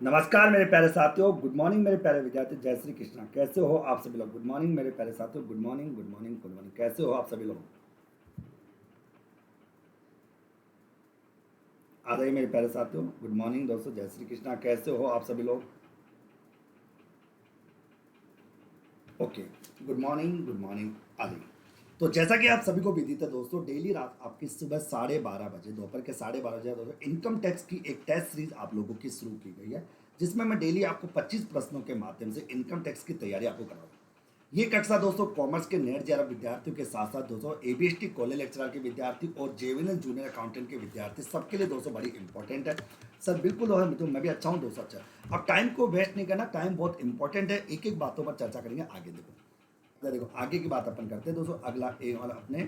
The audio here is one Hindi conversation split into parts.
नमस्कार मेरे प्यारे साथियों, गुड मॉर्निंग मेरे प्यारे विद्यार्थी। जय श्री कृष्णा। कैसे हो आप सभी लोग? गुड मॉर्निंग मेरे प्यारे साथियों, good morning good morning good morning. कैसे हो आप सभी लोग? आ जाइए मेरे प्यारे साथियों। गुड मॉर्निंग दोस्तों, जय श्री कृष्णा। कैसे हो आप सभी लोग? Okay, good morning. आ जाइए। तो जैसा कि आप सभी को विदित है दोस्तों, डेली रात आपकी सुबह 12:30 बजे, दोपहर के 12:30 बजे दोस्तों इनकम टैक्स की एक टेस्ट सीरीज आप लोगों की शुरू की गई है, जिसमें मैं डेली आपको 25 प्रश्नों के माध्यम से इनकम टैक्स की तैयारी आपको कराऊंगा। ये कक्षा दोस्तों कॉमर्स के नेट जेआरएफ विद्यार्थियों के साथ साथ दोस्तों एबीएसटी कॉलेज लेक्चरर के विद्यार्थी और जेवीएन जूनियर अकाउंटेंट के विद्यार्थी सबके लिए दोस्तों बड़ी इंपॉर्टेंट है। सर बिल्कुल दोस्तों, मैं भी अच्छा हूँ दोस्तों। अच्छा, अब टाइम को वेस्ट नहीं करना, टाइम बहुत इंपॉर्टेंट है। एक एक बातों पर चर्चा करेंगे आगे। देखो आगे की बात अपन करते हैं दोस्तों। अगला ए वाला अपने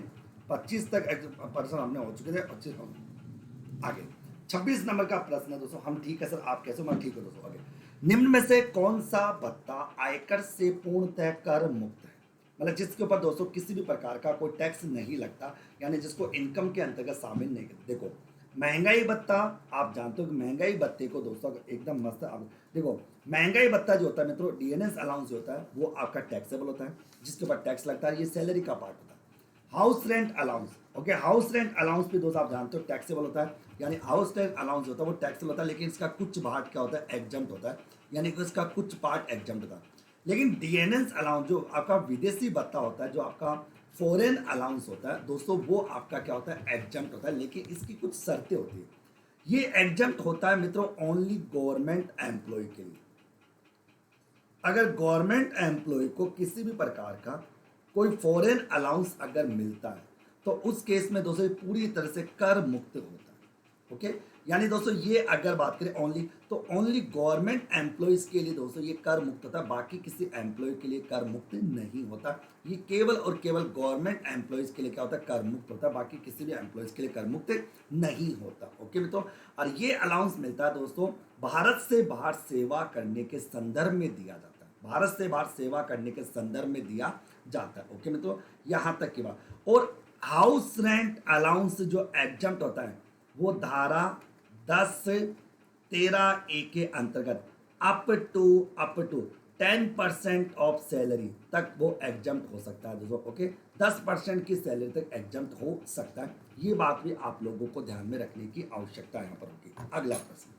25 तक पर्सन हमने हो चुके थे। 25 आगे 26 नंबर का प्रश्न है दोस्तों। हम ठीक है सर, आप कैसे? मैं ठीक हूँ दोस्तों। आगे, निम्न में से कौन सा भत्ता आयकर से पूर्णतः कर मुक्त है? मतलब जिसके ऊपर दोस्तों किसी भी प्रकार का कोई टैक्स नहीं लगता, यानी जिसको इनकम के अंतर्गत शामिल नहीं करते। देखो, महंगाई भत्ता, आप जानते हो कि महंगाई भत्ते को दोस्तों एकदम मस्त आप देखो, महंगाई भत्ता जो होता है मित्रों, डीएनएस अलाउंस जो होता है वो आपका टैक्सेबल होता है, जिसके ऊपर टैक्स लगता है। ये सैलरी का पार्ट होता है। House rent allowance, okay, house rent allowance भी दोस्त आप जानते हो टैक्सेबल होता है। यानी हाउस रेंट अलाउंस होता है वो टैक्सेबल होता है, लेकिन इसका कुछ पार्ट क्या होता है? एग्जम्प्ट होता है। यानी कि इसका कुछ पार्ट एग्जम्प्ट होता है। लेकिन डीएनएस अलाउंस जो आपका विदेशी भत्ता होता है, जो आपका फॉरेन अलाउंस होता है दोस्तों, वो आपका क्या होता है? एग्जम्प्ट होता है। लेकिन इसकी कुछ शर्तें होती है। ये एग्जम्प्ट होता है मित्रों ओनली गवर्नमेंट एम्प्लॉय के लिए। अगर गवर्नमेंट एम्प्लॉय को किसी भी प्रकार का कोई फॉरेन अलाउंस अगर मिलता है, तो उस केस में दोस्तों पूरी तरह से कर मुक्त होता है। ओके, यानी दोस्तों ये अगर बात करें ओनली, तो ओनली गवर्नमेंट एम्प्लॉयज के लिए दोस्तों ये कर मुक्त होता है, बाकी किसी एम्प्लॉय के लिए कर मुक्त नहीं होता। ये केवल और केवल गवर्नमेंट एम्प्लॉयज के लिए क्या होता है? कर मुक्त होता है, बाकी किसी भी एम्प्लॉयज के लिए कर मुक्त नहीं होता। ओके मित्रों, और ये अलाउंस मिलता है दोस्तों भारत से बाहर सेवा करने के संदर्भ में दिया जाता है। भारत से बाहर सेवा करने के संदर्भ में दिया जाता है। ओके मित्रों, यहां तक की बात। और हाउस रेंट अलाउंस जो एग्जम्प्ट होता है वो धारा 10 से 13A के अंतर्गत अप टू 10% ऑफ सैलरी तक वो एग्जम्प्ट हो सकता है दोस्तों। ओके, 10% की सैलरी तक एग्जम्प्ट हो सकता है। ये बात भी आप लोगों को ध्यान में रखने की आवश्यकता यहाँ पर होगी। अगला प्रश्न,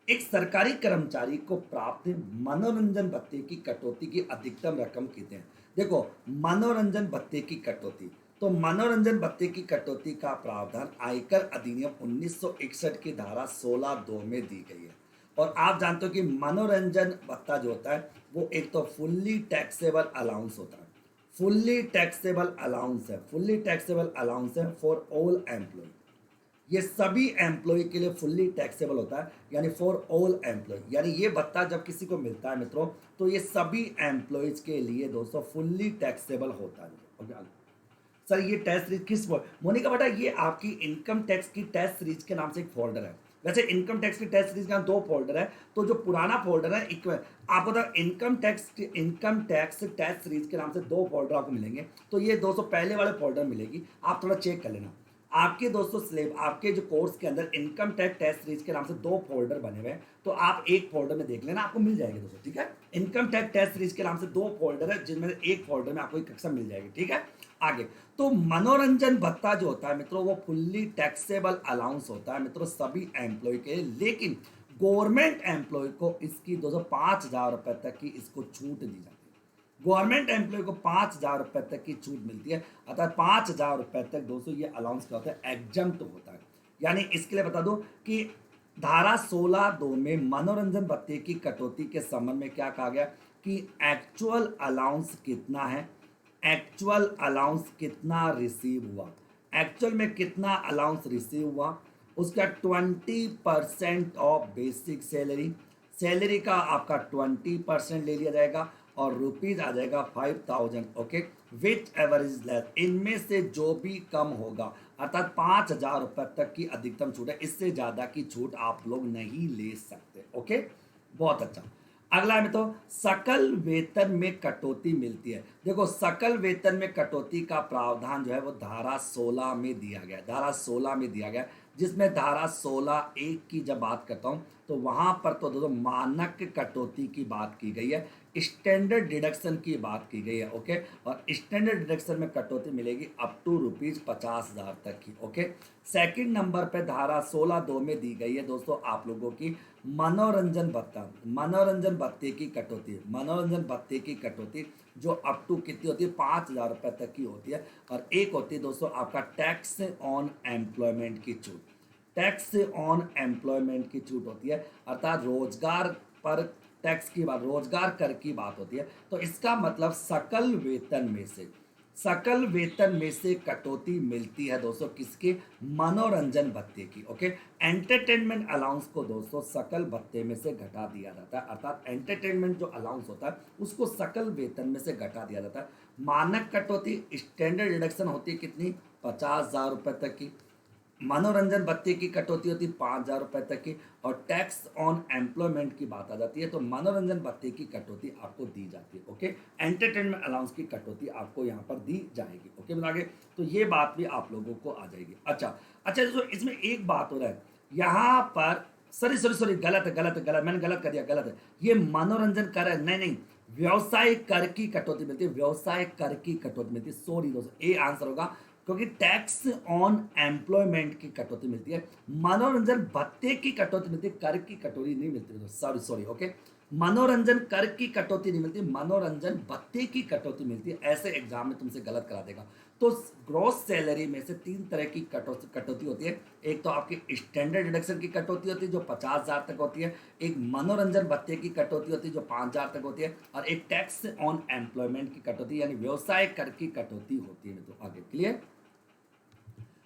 एक सरकारी कर्मचारी को प्राप्त मनोरंजन भत्ते की कटौती की अधिकतम रकम कितनी है? देखो, मनोरंजन भत्ते की कटौती, तो मनोरंजन भत्ते की कटौती का प्रावधान आयकर अधिनियम 1961 की धारा 16(2) में दी गई है। और आप जानते हो कि मनोरंजन भत्ता जो होता है वो एक तो फुल्ली टैक्सेबल अलाउंस होता है। फुल्ली टैक्सेबल अलाउंस है, फुल्ली टैक्सेबल अलाउंस है फॉर ऑल एम्प्लॉय। ये सभी एम्प्लॉय के लिए फुल्ली टैक्सेबल होता है, यानी फॉर ऑल एम्प्लॉय। यानी ये भत्ता जब किसी को मिलता है मित्रों, तो ये सभी एम्प्लॉयज के लिए दोस्तों फुल्ली टैक्सेबल होता है। okay, सर ये टेस्ट सीरीज किस मोनिका बेटा, ये आपकी इनकम टैक्स की टेस्ट सीरीज के नाम से एक फोल्डर है। वैसे इनकम टैक्स की टेस्ट सीरीज का 2 फोल्डर है, तो जो पुराना फोल्डर है एक आपको तो इनकम टैक्स टेस्ट सीरीज के नाम से 2 फोल्डर आपको मिलेंगे। तो ये दोस्तों पहले वाले फोल्डर मिलेगी, आप थोड़ा चेक कर लेना। आपके दोस्तों स्लेब आपके जो कोर्स के अंदर इनकम टैक्स टेस्ट सीरीज के नाम से 2 फोल्डर बने हुए हैं, तो आप एक फोल्डर में देख लेना, आपको मिल जाएंगे दोस्तों। ठीक है, इनकम टैक्स टेस्ट सीरीज के नाम से 2 फोल्डर है, जिनमें से एक फोल्डर में आपको एक कक्षा मिल जाएगी। ठीक है, आगे, तो मनोरंजन भत्ता जो होता है मित्रों वो फुल्ली टैक्सेबल अलाउंस होता है मित्रों सभी एम्प्लॉय के लिए। लेकिन गवर्नमेंट एम्प्लॉय को इसकी 5,000 रुपए तक की इसको छूट दी जाती है। गवर्नमेंट एम्प्लॉय को 5,000 रुपए तक की छूट मिलती है, अतः 5,000 रुपए तक दोस्तों ये अलाउंस क्या होता है? एग्जम्प्ट होता है। यानी इसके लिए बता दो कि धारा 16(2) में मनोरंजन भत्ते की कटौती के संबंध में क्या कहा गया कि एक्चुअल अलाउंस कितना है, एक्चुअल अलाउंस कितना रिसीव हुआ, एक्चुअल में कितना अलाउंस रिसीव हुआ, उसका 20% ऑफ बेसिक सैलरी, सैलरी का आपका 20% ले लिया जाएगा और रुपीज आ जाएगा 5,000। Okay, which ever is less, इनमें से जो भी कम होगा, अर्थात 5,000 रुपए तक की अधिकतम छूट है, इससे ज्यादा की छूट आप लोग नहीं ले सकते। ओके, बहुत अच्छा। अगला है तो सकल वेतन में कटौती मिलती है। देखो, सकल वेतन में कटौती का प्रावधान जो है वो धारा 16 में दिया गया, धारा 16 में दिया गया। जिसमें धारा 16(1) की जब बात करता हूँ तो वहाँ पर तो दोस्तों मानक कटौती की बात की गई है, स्टैंडर्ड डिडक्शन की बात की गई है। ओके, और स्टैंडर्ड डिडक्शन में कटौती मिलेगी अप टू ₹50,000 तक की। ओके, सेकंड नंबर पे धारा 16(2) में दी गई है दोस्तों आप लोगों की मनोरंजन भत्ता, मनोरंजन भत्ते की कटौती, मनोरंजन भत्ते की कटौती जो अप टू कितनी होती है, ₹5,000 तक की होती है। और एक होती है दोस्तों आपका टैक्स ऑन एम्प्लॉयमेंट की छूट, टैक्स ऑन एम्प्लॉयमेंट की छूट होती है, अर्थात रोजगार पर टैक्स की बात, रोजगार कर की बात होती है। तो इसका मतलब सकल वेतन में से, सकल वेतन में से कटौती मिलती है दोस्तों किसके, मनोरंजन भत्ते की। ओके, एंटरटेनमेंट अलाउंस को दोस्तों सकल भत्ते में से घटा दिया जाता है, अर्थात एंटरटेनमेंट जो अलाउंस होता है उसको सकल वेतन में से घटा दिया जाता है। मानक कटौती स्टैंडर्ड डिडक्शन होती है कितनी, ₹50,000 तक की। मनोरंजन भत्ते की कटौती होती है ₹5,000 तक की। और टैक्स ऑन एम्प्लॉयमेंट की बात आ जाती है तो मनोरंजन भत्ते की कटौती आपको दी जाती है। ओके, एंटरटेनमेंट अलाउंस की कटौती आपको यहाँ पर दी जाएगी। ओके मिला आगे, तो ये बात भी आप लोगों को आ जाएगी। अच्छा अच्छा दोस्तों, इसमें एक बात हो रहा है यहाँ पर, सॉरी सॉरी सॉरी, गलत है गलत है गलत, मैंने गलत कर दिया, गलत है, ये मनोरंजन कर है, नहीं नहीं, व्यवसाय कर की कटौती मिलती है, व्यवसाय कर की कटौती मिलती है, सॉरी दोस्तों, ए आंसर होगा, क्योंकि टैक्स ऑन एम्प्लॉयमेंट की कटौती मिलती है, मनोरंजन भत्ते की कटौती मिलती है, कर की कटौती नहीं मिलती, सॉरी सॉरी। ओके, मनोरंजन कर की कटौती नहीं मिलती, मनोरंजन भत्ते की कटौती मिलती है, ऐसे एग्जाम में तुमसे गलत करा देगा। तो ग्रॉस सैलरी में से 3 तरह की कटौती होती है, एक तो आपकी स्टैंडर्ड डिडक्शन की कटौती होती है जो 50,000 तक होती है, एक मनोरंजन भत्ते की कटौती होती है जो 5,000 तक होती है, और एक टैक्स ऑन एम्प्लॉयमेंट की कटौती यानी व्यवसाय कर की कटौती होती है। तो आगे क्लियर।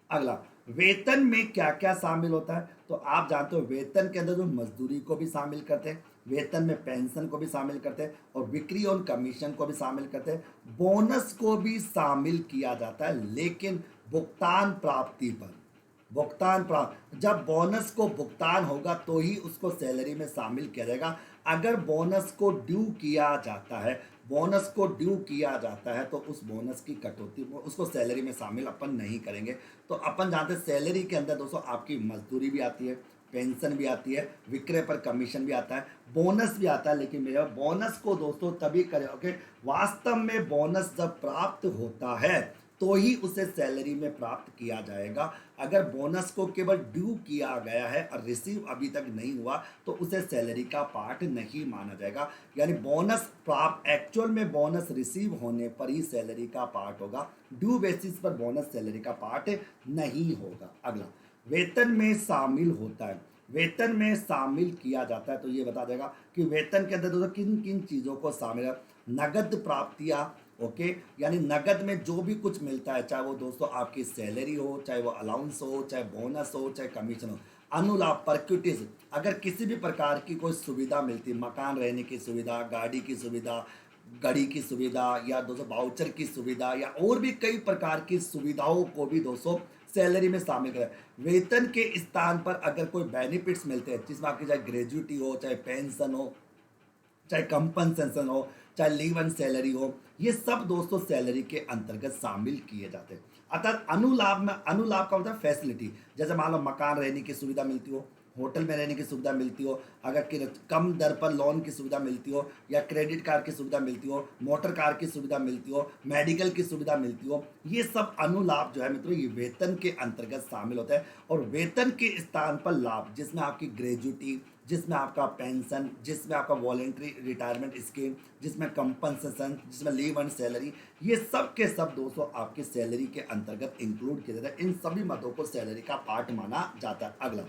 अगला, वेतन में क्या क्या शामिल होता है, तो आप जानते हो वेतन के अंदर जो मजदूरी को भी शामिल करते हैं, वेतन में पेंशन को भी शामिल करते हैं, और बिक्री और कमीशन को भी शामिल करते हैं, बोनस को भी शामिल किया जाता है, लेकिन भुगतान प्राप्ति पर, भुगतान प्राप्त, जब बोनस को भुगतान होगा तो ही उसको सैलरी में शामिल किया जाएगा। अगर बोनस को ड्यू किया जाता है, बोनस को ड्यू किया जाता है तो उस बोनस की कटौती उसको सैलरी में शामिल अपन नहीं करेंगे। तो अपन जानते हैं सैलरी के अंदर दोस्तों आपकी मजदूरी भी आती है, पेंशन भी आती है, विक्रय पर कमीशन भी आता है, बोनस भी आता है, लेकिन मेरा बोनस को दोस्तों तभी करें, ओके, वास्तव में बोनस जब प्राप्त होता है तो ही उसे सैलरी में प्राप्त किया जाएगा। अगर बोनस को केवल ड्यू किया गया है और रिसीव अभी तक नहीं हुआ तो उसे सैलरी का पार्ट नहीं माना जाएगा, यानी बोनस प्राप्त, एक्चुअल में बोनस रिसीव होने पर ही सैलरी का पार्ट होगा, ड्यू बेसिस पर बोनस सैलरी का पार्ट नहीं होगा। अगला, वेतन में शामिल होता है, वेतन में शामिल किया जाता है, तो ये बता देगा कि वेतन के अंदर दोस्तों किन किन चीज़ों को शामिल है, नगद प्राप्तियाँ, ओके, यानी नगद में जो भी कुछ मिलता है, चाहे वो दोस्तों आपकी सैलरी हो, चाहे वो अलाउंस हो, चाहे बोनस हो, चाहे कमीशन हो, अनुलाभ परक्यूटिज, अगर किसी भी प्रकार की कोई सुविधा मिलती, मकान रहने की सुविधा, गाड़ी की सुविधा, गाड़ी की सुविधा, या दोस्तों वाउचर की सुविधा, या और भी कई प्रकार की सुविधाओं को भी दोस्तों सैलरी में शामिल करें। वेतन के स्थान पर अगर कोई बेनिफिट्स मिलते हैं जिसमें आपकी चाहे ग्रेजुटी हो, चाहे पेंशन हो, चाहे कंपनसेशन हो, चाहे लीव एंड सैलरी हो, ये सब दोस्तों सैलरी के अंतर्गत शामिल किए जाते हैं। अर्थात अनुलाभ में, अनुलाभ का मतलब फैसिलिटी, जैसे मान लो मकान रहने की सुविधा मिलती हो, होटल में रहने की सुविधा मिलती हो, अगर कम दर पर लोन की सुविधा मिलती हो, या क्रेडिट कार्ड की सुविधा मिलती हो, मोटर कार की सुविधा मिलती हो, मेडिकल की सुविधा मिलती हो, ये सब अनुलाभ जो है मित्रों ये वेतन के अंतर्गत शामिल होता है। और वेतन के स्थान पर लाभ, जिसमें आपकी ग्रेजुटी, जिसमें आपका पेंशन, जिसमें आपका वॉलेंट्री रिटायरमेंट स्कीम, जिसमें कंपनसेशन, जिसमें लीव एंड सैलरी, ये सब के सब दोस्तों आपकी सैलरी के अंतर्गत इंक्लूड किया जाता है। इन सभी मदों को सैलरी का पार्ट माना जाता है। अगला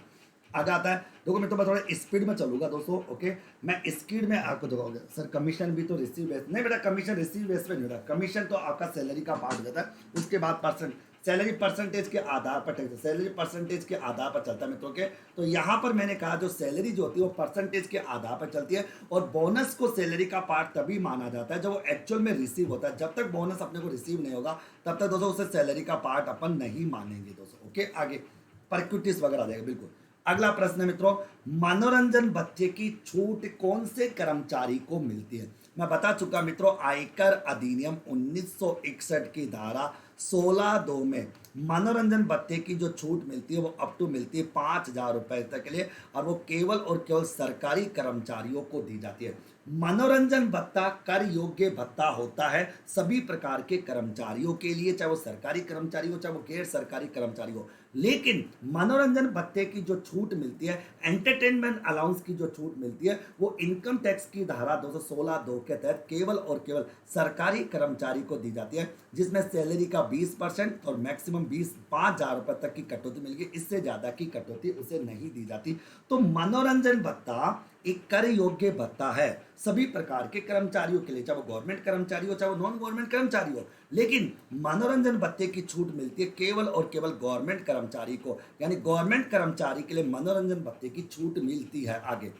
आगे आता है, देखो मैं तो मैं थोड़ा स्पीड में चलूंगा दोस्तों, ओके, मैं स्पीड में आपको दिखाऊंगा। सर कमीशन भी तो रिसीव बेस, नहीं बेटा कमीशन रिसीव बेस पे नहीं होता, कमीशन तो आपका सैलरी का पार्ट होता है, उसके बाद परसेंट, सैलरी परसेंटेज के आधार पर टैक्स, सैलरी परसेंटेज के आधार पर चलता है मित्रों के। तो यहाँ पर मैंने कहा जो सैलरी जो होती है वो परसेंटेज के आधार पर चलती है, और बोनस को सैलरी का पार्ट तभी माना जाता है जब वो एक्चुअल में रिसीव होता है। जब तक बोनस अपने को रिसीव नहीं होगा तब तक दोस्तों उसे सैलरी का पार्ट अपन नहीं मानेंगे दोस्तों। ओके, आगे परक्यूटिस वगैरह आ जाएगा बिल्कुल। अगला प्रश्न है मित्रों, मनोरंजन भत्ते की छूट कौन से कर्मचारी को मिलती है। मैं बता चुका मित्रों, आयकर अधिनियम 1961 की धारा 16(2) में मनोरंजन भत्ते की जो छूट मिलती है वो अप टू मिलती है 5,000 रुपए तक के लिए, और वो केवल और केवल सरकारी कर्मचारियों को दी जाती है। मनोरंजन भत्ता कर योग्य भत्ता होता है सभी प्रकार के कर्मचारियों के लिए, चाहे वो सरकारी कर्मचारी हो चाहे वो गैर सरकारी कर्मचारी हो। लेकिन मनोरंजन भत्ते की जो छूट मिलती है, एंटरटेनमेंट अलाउंस की जो छूट मिलती है, वो इनकम टैक्स की धारा 216(2) के तहत केवल और केवल सरकारी कर्मचारी को दी जाती है, जिसमें सैलरी का 20% और मैक्सिमम 5,000 रुपए तक की कटौती मिलेगी। इससे ज्यादा की कटौती उसे नहीं दी जाती। तो मनोरंजन भत्ता एक कर योग्य भत्ता है सभी प्रकार के कर्मचारियों के लिए, चाहे वो गवर्नमेंट कर्मचारी हो चाहे वो नॉन गवर्नमेंट कर्मचारी हो। लेकिन मनोरंजन भत्ते की छूट मिलती है केवल और केवल गवर्नमेंट कर्मचारी को, यानी गवर्नमेंट कर्मचारी के लिए मनोरंजन भत्ते की छूट मिलती है। आगे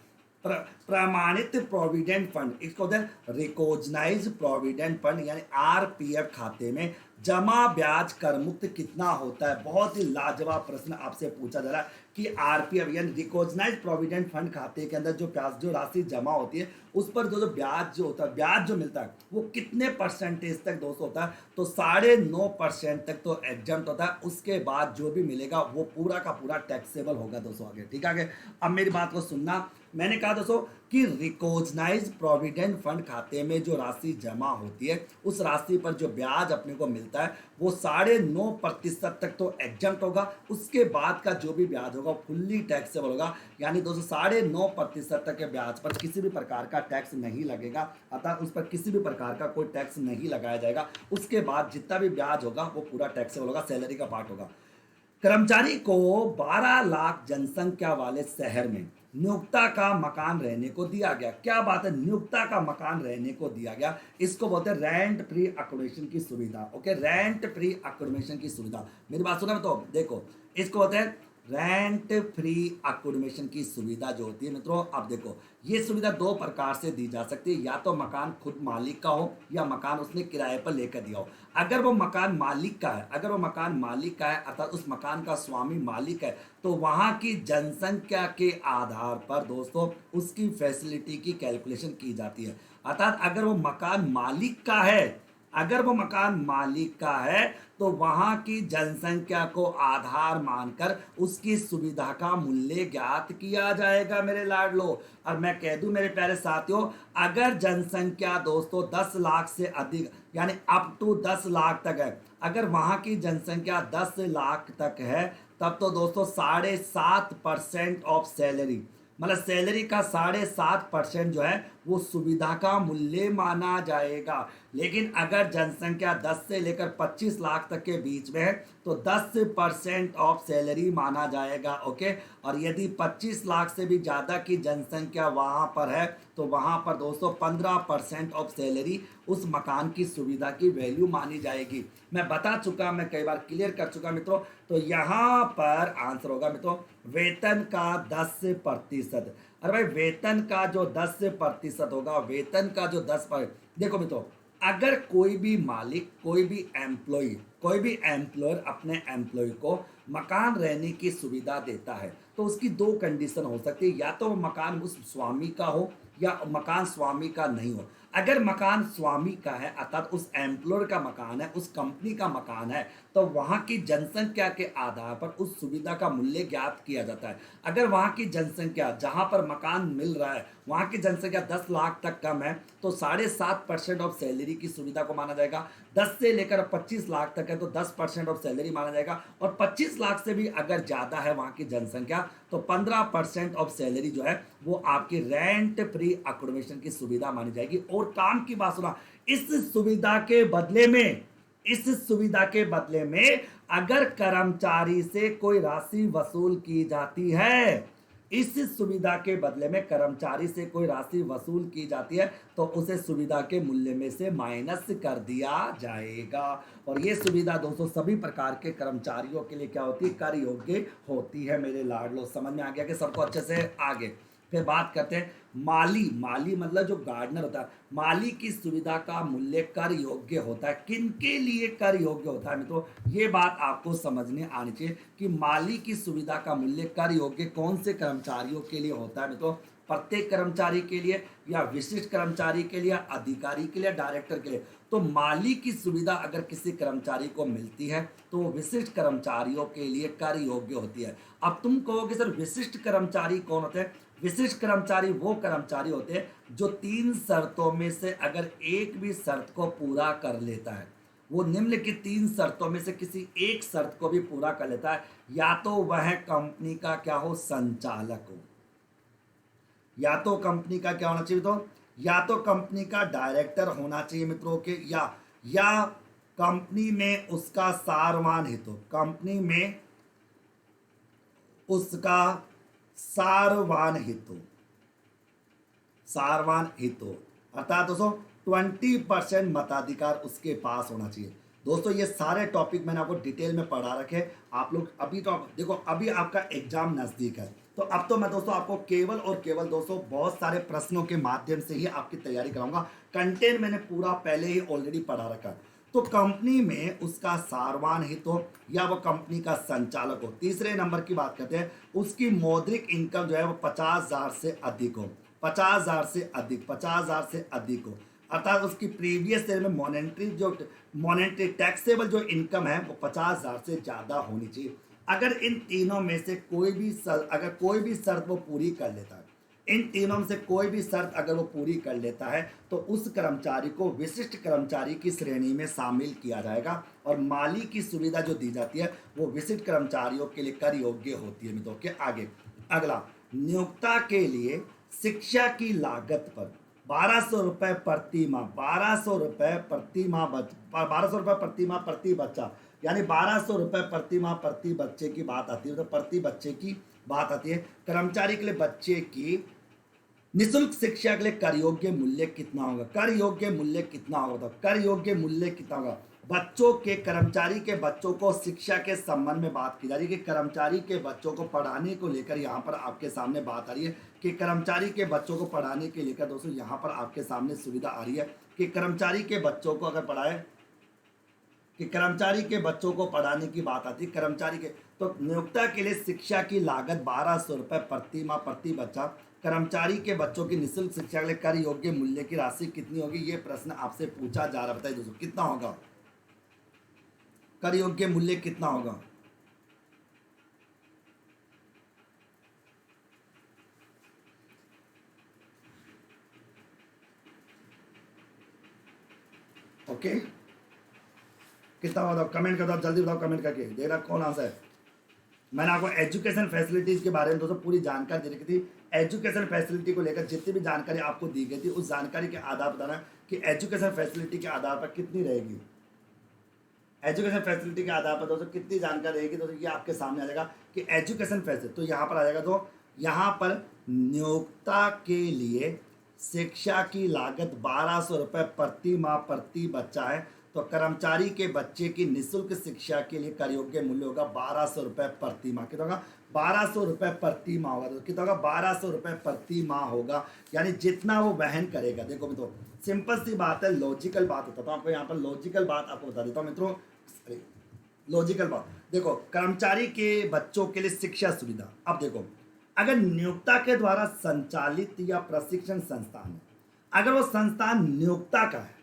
प्रमाणित प्रोविडेंट फंड, इसको होता है रिकॉग्नाइज प्रोविडेंट फंड यानी आरपीएफ खाते में जमा ब्याज कर मुक्त कितना होता है। बहुत ही लाजवाब प्रश्न आपसे पूछा जा रहा है कि आरपीएफ यानी रिकॉग्नाइज प्रोविडेंट फंड खाते के अंदर जो राशि जमा होती है उस पर जो ब्याज जो होता है, ब्याज जो मिलता है वो कितने परसेंटेज तक दोस्तों होता है, तो 9.5% तक तो एग्जम्प्ट होता है। उसके बाद जो भी मिलेगा वो पूरा का पूरा टैक्सेबल होगा दोस्तों। आगे ठीक है। आगे अब मेरी बात को सुनना, मैंने कहा दोस्तों कि रिकॉग्नाइज प्रोविडेंट फंड खाते में जो राशि जमा होती है उस राशि पर जो ब्याज अपने को मिलता है वो 9.5% तक तो एग्जम्प्ट होगा। उसके बाद का जो भी ब्याज होगा वो फुल्ली टैक्सेबल होगा, यानी दोस्तों 9.5% तक के ब्याज पर किसी भी प्रकार का टैक्स नहीं लगेगा, अतः उस पर किसी भी प्रकार का कोई टैक्स नहीं लगाया जाएगा। उसके बाद जितना भी ब्याज होगा वो पूरा टैक्सेबल होगा, सैलरी का पार्ट होगा। कर्मचारी को 12 लाख जनसंख्या वाले शहर में नियोक्ता का मकान रहने को दिया गया। क्या बात है, नियोक्ता का मकान रहने को दिया गया। इसको बोलते हैं रेंट फ्री अकोमोडेशन की सुविधा। ओके, रेंट फ्री अकोमोडेशन की सुविधा। मेरी बात सुना तो देखो, इसको बोलते हैं रेंट फ्री अकोमोडेशन की सुविधा जो होती है मित्रों। अब देखो ये सुविधा दो प्रकार से दी जा सकती है, या तो मकान खुद मालिक का हो या मकान उसने किराए पर लेकर दिया हो। अगर वो मकान मालिक का है, अगर वो मकान मालिक का है अर्थात उस मकान का स्वामी मालिक है, तो वहां की जनसंख्या के आधार पर दोस्तों उसकी फैसिलिटी की कैलकुलेशन की जाती है। अर्थात अगर वो मकान मालिक का है, अगर वो मकान मालिक का है तो वहां की जनसंख्या को आधार मानकर उसकी सुविधा का मूल्य ज्ञात किया जाएगा मेरे लाडलो। और मैं कह दूं मेरे प्यारे साथियों, अगर जनसंख्या दोस्तों 10 लाख से अधिक यानी अप टू 10 लाख तक है, अगर वहां की जनसंख्या 10 लाख तक है तब तो दोस्तों 7.5% ऑफ सैलरी, मतलब सैलरी का 7.5% जो है वो सुविधा का मूल्य माना जाएगा। लेकिन अगर जनसंख्या 10 से लेकर 25 लाख तक के बीच में है तो 10% ऑफ सैलरी माना जाएगा। ओके, और यदि 25 लाख से भी ज़्यादा की जनसंख्या वहाँ पर है तो वहाँ पर दोस्तों 15% ऑफ सैलरी उस मकान की सुविधा की वैल्यू मानी जाएगी। मैं बता चुका, मैं कई बार क्लियर कर चुका मित्रों। तो यहाँ पर आंसर होगा मित्रों वेतन का 10%। अरे भाई वेतन का जो 10% होगा, वेतन का जो 10%, देखो मित्रों अगर कोई भी मालिक, कोई भी एम्प्लॉय, कोई भी एम्प्लॉयर अपने एम्प्लॉय को मकान रहने की सुविधा देता है तो उसकी दो कंडीशन हो सकती है, या तो मकान उस स्वामी का हो या मकान स्वामी का नहीं हो। अगर मकान स्वामी का है अर्थात उस एम्प्लॉयर का मकान है, उस कंपनी का मकान है, तो वहाँ की जनसंख्या के आधार पर उस सुविधा का मूल्य ज्ञात किया जाता है। अगर वहाँ की जनसंख्या जहाँ पर मकान मिल रहा है वहाँ की जनसंख्या 10 लाख तक कम है तो 7.5% ऑफ सैलरी की सुविधा को माना जाएगा। 10 से लेकर 25 लाख तक है तो 10% ऑफ सैलरी माना जाएगा, और 25 लाख से भी अगर ज़्यादा है वहाँ की जनसंख्या तो 15% ऑफ सैलरी जो है वो आपकी रेंट फ्री अकोमोडेशन की सुविधा मानी जाएगी। और काम की बात सुना, इस सुविधा के बदले में, इस सुविधा के बदले में अगर कर्मचारी से कोई राशि वसूल की जाती है, इस सुविधा के बदले में कर्मचारी से कोई राशि वसूल की जाती है तो उसे सुविधा के मूल्य में से माइनस कर दिया जाएगा। और ये सुविधा दोस्तों सभी प्रकार के कर्मचारियों के लिए क्या होती है, कर योग्य होती है मेरे लाडलो। समझ में आ गया कि सबको अच्छे से। आगे फिर बात करते हैं माली। माली मतलब जो गार्डनर होता है, माली की सुविधा का मूल्य कर योग्य होता है। किनके लिए कर योग्य होता है मित्रों, ये बात आपको समझने आनी चाहिए कि माली की सुविधा का मूल्य कर योग्य कौन से कर्मचारियों के लिए होता है मित्रों। प्रत्येक कर्मचारी के लिए, या विशिष्ट कर्मचारी के लिए, अधिकारी के लिए, डायरेक्टर के लिए। तो माली की सुविधा अगर किसी कर्मचारी को मिलती है तो वो विशिष्ट कर्मचारियों के लिए कर योग्य होती है। अब तुम कहोगे सर विशिष्ट कर्मचारी कौन होते हैं? विशिष्ट कर्मचारी वो कर्मचारी होते हैं जो 3 शर्तों में से अगर एक भी शर्त को पूरा कर लेता है। वो निम्नलिखित 3 शर्तों में से किसी एक शर्त को भी पूरा कर लेता है, या तो वह कंपनी का क्या हो, संचालक हो, या तो कंपनी का क्या होना चाहिए, तो या तो कंपनी का डायरेक्टर होना चाहिए मित्रों के, या कंपनी में उसका सारवान हित हो, कंपनी में उसका सारवान हित हो, सारवान हित हो, अर्थात दोस्तों 20% मताधिकार उसके पास होना चाहिए। दोस्तों ये सारे टॉपिक मैंने आपको डिटेल में पढ़ा रखे, आप लोग अभी तो देखो अभी आपका एग्जाम नज़दीक है, तो अब तो मैं दोस्तों आपको केवल और केवल दोस्तों बहुत सारे प्रश्नों के माध्यम से ही आपकी तैयारी कराऊंगा। कंटेंट मैंने पूरा पहले ही ऑलरेडी पढ़ा रखा है। तो कंपनी में उसका सारवान हित हो या वो कंपनी का संचालक हो। तीसरे नंबर की बात करते हैं, उसकी मौद्रिक इनकम जो है वो 50,000 से अधिक हो, 50,000 से अधिक, 50,000 से अधिक हो, अर्थात उसकी प्रीवियस ईयर में मॉनेटरी टैक्सेबल जो इनकम है वो 50,000 से ज़्यादा होनी चाहिए। अगर इन तीनों में से कोई भी शर्त वो पूरी कर लेता है, इन तीनों में से कोई भी शर्त अगर वो पूरी कर लेता है तो उस कर्मचारी को विशिष्ट कर्मचारी की श्रेणी में शामिल किया जाएगा, और माली की सुविधा जो दी जाती है वो विशिष्ट कर्मचारियों के लिए कर योग्य होती है मित्रों के। आगे अगला, नियोक्ता के लिए शिक्षा की लागत पर 1200 रुपये प्रति माह, 1200 रुपये प्रति माह, 1200 रुपये प्रति माह प्रति बच्चा, यानी 1200 रुपये प्रति माह प्रति बच्चे की बात आती है, तो प्रति बच्चे की बात आती है। कर्मचारी के लिए बच्चे की निःशुल्क शिक्षा के लिए कर योग्य मूल्य कितना होगा, कर योग्य मूल्य कितना होगा, तो कर योग्य मूल्य कितना होगा। बच्चों के, कर्मचारी के बच्चों को शिक्षा के संबंध में बात की जा रही है कि कर्मचारी के बच्चों को पढ़ाने को लेकर यहाँ पर आपके सामने बात आ रही है कि कर्मचारी के बच्चों को पढ़ाने के लेकर दोस्तों यहाँ पर आपके सामने सुविधा आ रही है कि कर्मचारी के बच्चों को अगर पढ़ाए, कि कर्मचारी के बच्चों को पढ़ाने की बात आती है, कर्मचारी के, तो नियोक्ता के लिए शिक्षा की लागत 1200 रुपये प्रति माह प्रति बच्चा, कर्मचारी के बच्चों की निःशुल्क शिक्षा के लिए कर योग्य मूल्य की राशि कितनी होगी, ये प्रश्न आपसे पूछा जा रहा है। बताइए दोस्तों कितना होगा, कर योग्य मूल्य कितना होगा। ओके कितना बताओ, कमेंट कर दो जल्दी, बताओ कमेंट करके, देख रहा कौन आंसर है। मैंने आपको एजुकेशन फैसिलिटीज़ के बारे में दोस्तों पूरी जानकारी दे रखी थी। एजुकेशन फैसिलिटी को लेकर जितनी भी जानकारी आपको दी गई थी उस जानकारी के आधार पर बताना कि एजुकेशन फैसिलिटी के आधार पर कितनी रहेगी, एजुकेशन फैसिलिटी के आधार पर दोस्तों कितनी जानकारी रहेगी। दोस्तों ये आपके सामने आ जाएगा कि एजुकेशन फैसिलिटी, तो यहाँ पर आ जाएगा, तो यहाँ पर नियोक्ता के लिए शिक्षा की लागत 1200 रुपये प्रति माह प्रति बच्चा है, तो कर्मचारी के बच्चे की निःशुल्क शिक्षा के लिए कर योग्य मूल्य होगा 1200 रुपये प्रति माह। कितना होगा, 1200 रुपये प्रति माह होगा। तो कितना होगा, 1200 रुपये प्रति माह होगा, यानी जितना वो वहन करेगा। देखो मित्रों सिंपल सी बात है, लॉजिकल बात होता है, तो आपको यहाँ पर लॉजिकल बात आपको बता देता हूँ मित्रों। लॉजिकल बात देखो, कर्मचारी के बच्चों के लिए शिक्षा सुविधा। अब देखो अगर नियोक्ता के द्वारा संचालित या प्रशिक्षण संस्थान है, अगर वो संस्थान नियोक्ता का है